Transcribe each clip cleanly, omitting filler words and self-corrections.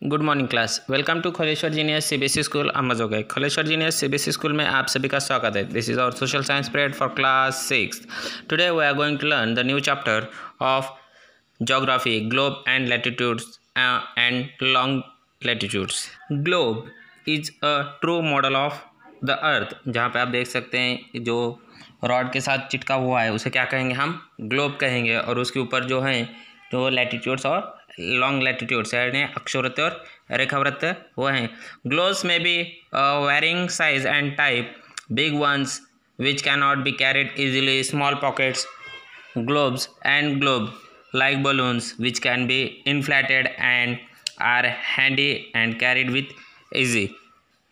Good morning class. Welcome to Khaleshwar genius CBSE school Ambajogai. Khaleshwar genius CBSE school में आप सभी का स्वागत है। This is our social science period for class 6। Today we are going to learn the new chapter of geography, globe and latitudes and long latitudes. Globe is a true model of the earth. जहाँ पे आप देख सकते हैं जो rod के साथ चिटका हुआ है उसे क्या कहेंगे, हम ग्लोब कहेंगे। और उसके ऊपर जो है जो लैटिट्यूड्स और लॉन्ग लैटिट्यूड्स यानी अक्षवृत्त और रेखावृत्त वो हैं। ग्लोब्स में be varying size and type, big ones which can not be carried easily, small pockets globes and globe like balloons which can be inflated and are handy and carried with easy.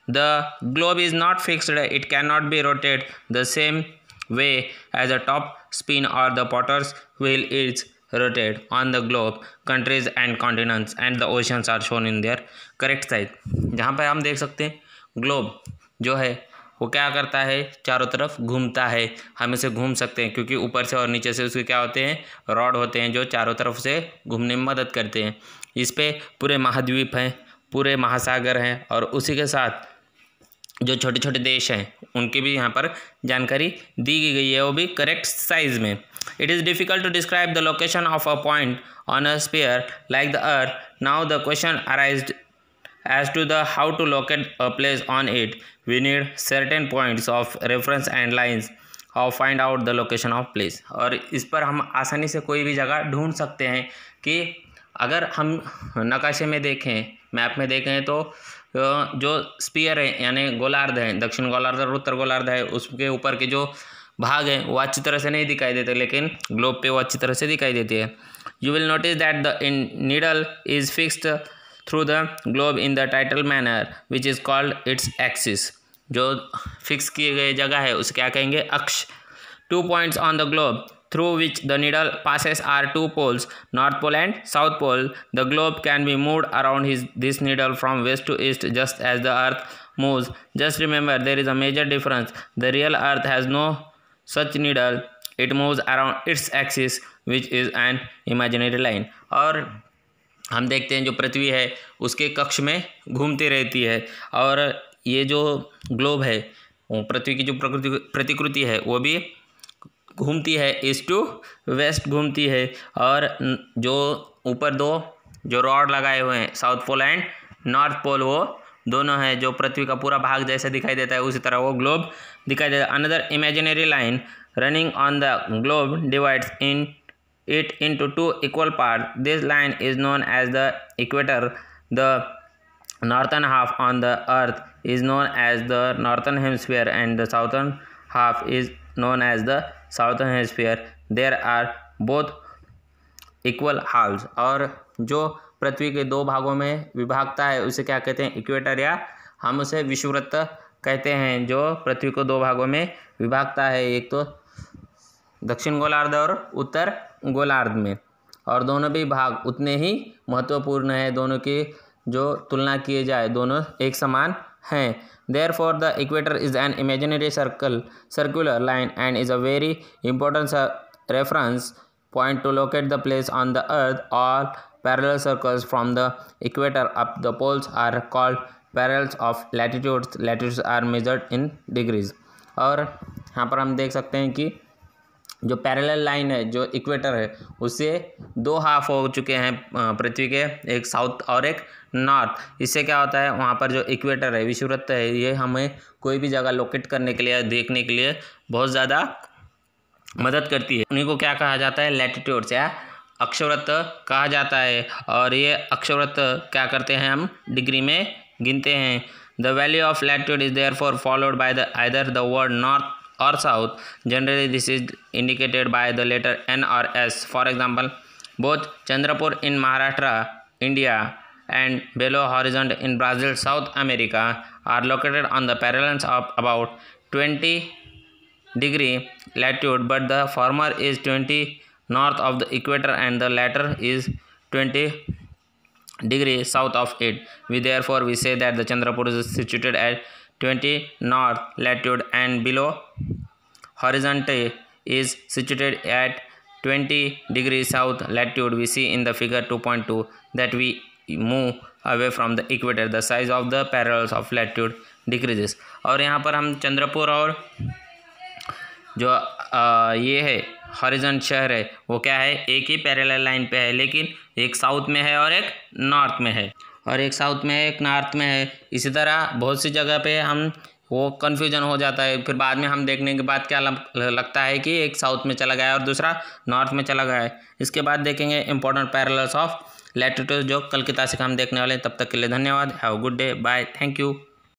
The globe is not fixed, it cannot be rotated the same way as a top spin or the potter's wheel is rotated on the globe. Countries and continents and the oceans are shown in their correct size. जहाँ पर हम देख सकते हैं globe जो है वो क्या करता है, चारों तरफ घूमता है। हम इसे घूम सकते हैं क्योंकि ऊपर से और नीचे से उसके क्या होते हैं, रॉड होते हैं जो चारों तरफ से घूमने में मदद करते हैं। इस पे पूरे महाद्वीप हैं, पूरे महासागर हैं और उसी के साथ जो छोटे छोटे देश हैं उनकी भी यहाँ पर जानकारी दी गई है, वो भी करेक्ट साइज में। It is difficult to describe the location of a point on a sphere like the earth. Now the question arised as to the how to locate a place on it. We need certain points of reference and lines or find out the location of place. और इस पर हम आसानी से कोई भी जगह ढूंढ सकते हैं कि अगर हम नकाशे में देखें, मैप में देखें तो जो स्पीयर है यानी गोलार्ध है, दक्षिण गोलार्ध और उत्तर गोलार्ध है, उसके ऊपर के जो भाग हैं वो अच्छी तरह से नहीं दिखाई देते, लेकिन ग्लोब पे वो अच्छी तरह से दिखाई देती है। You will notice that the needle is fixed through the globe in the tidal manner which is called its axis. जो फिक्स किए गए जगह है उसे क्या कहेंगे, अक्ष। 2 points on the globe through which the needle passes are 2 poles, north pole and south pole. The globe can be moved around this needle from west to east just as the earth moves. Just remember there is a major difference. The real earth has no such needle. It moves around its axis which is an imaginary line. और हम देखते हैं जो पृथ्वी है उसके कक्ष में घूमती रहती है और ये जो ग्लोब है वो पृथ्वी की जो प्रतिकृति है वो भी घूमती है, ईस्ट टू वेस्ट घूमती है। और जो ऊपर दो जो रॉड लगाए हुए हैं south pole and north pole वो दोनों हैं, जो पृथ्वी का पूरा भाग जैसे दिखाई देता है उसी तरह वो ग्लोब दिखाई देता है। Another imaginary line running on the globe divides it into 2 equal parts. This line is known as the equator. The northern half on the earth is known as the northern hemisphere and the southern half is known as the southern hemisphere. There are both equal halves. और जो पृथ्वी के दो भागों में विभागता है उसे क्या कहते हैं, इक्वेटर, या हम उसे विषुवृत्त कहते हैं। जो पृथ्वी को दो भागों में विभागता है, एक तो दक्षिण गोलार्ध और उत्तर गोलार्ध में, और दोनों भी भाग उतने ही महत्वपूर्ण है। दोनों की जो तुलना किए जाए दोनों एक समान हैं। Therefore the equator is an imaginary circular line and is a very important reference point to locate the place on the earth. All parallel circles from the equator up the poles are called parallels of latitudes. Latitudes are measured in degrees. और यहाँ पर हम देख सकते हैं कि जो parallel line है जो इक्वेटर है उससे 2 हाफ हो चुके हैं पृथ्वी के, एक साउथ और एक नॉर्थ। इससे क्या होता है, वहाँ पर जो इक्वेटर है विषुवृत्त है ये हमें कोई भी जगह लोकेट करने के लिए, देखने के लिए बहुत ज़्यादा मदद करती है। उन्हीं को क्या कहा जाता है, लैटिट्यूड्स या अक्षवृत्त कहा जाता है। और ये अक्षवृत्त क्या करते हैं, हम डिग्री में गिनते हैं। The value of latitude is therefore followed by the either the word north or south. Generally this is indicated by the letter N or S. For example, both Chandrapur in Maharashtra, India and Belo Horizonte in Brazil, South America are located on the parallels of about 20 degree latitude, but the former is 20 north of the equator and the latter is 20 degree south of it. Therefore we say that the Chandrapur is situated at 20 north latitude and Belo Horizonte is situated at 20 degrees south latitude. We see in the figure 2.2 that we move away from the equator the size of the parallels of latitude decreases. और यहाँ पर हम चंद्रपुर और जो ये है horizon शहर है वो क्या है, एक ही पैरेलल लाइन पे है, लेकिन एक साउथ में है और एक नॉर्थ में है, और एक साउथ में है एक नॉर्थ में है। इसी तरह बहुत सी जगह पे हम वो कन्फ्यूजन हो जाता है, फिर बाद में हम देखने के बाद क्या लगता है कि एक साउथ में चला गया और दूसरा नॉर्थ में चला गया है। इसके बाद देखेंगे इंपॉर्टेंट पैरेलल्स ऑफ लैटिट्यूड जो कल की तारीख हम देखने वाले हैं। तब तक के लिए धन्यवाद। Have a good day, bye, thank you.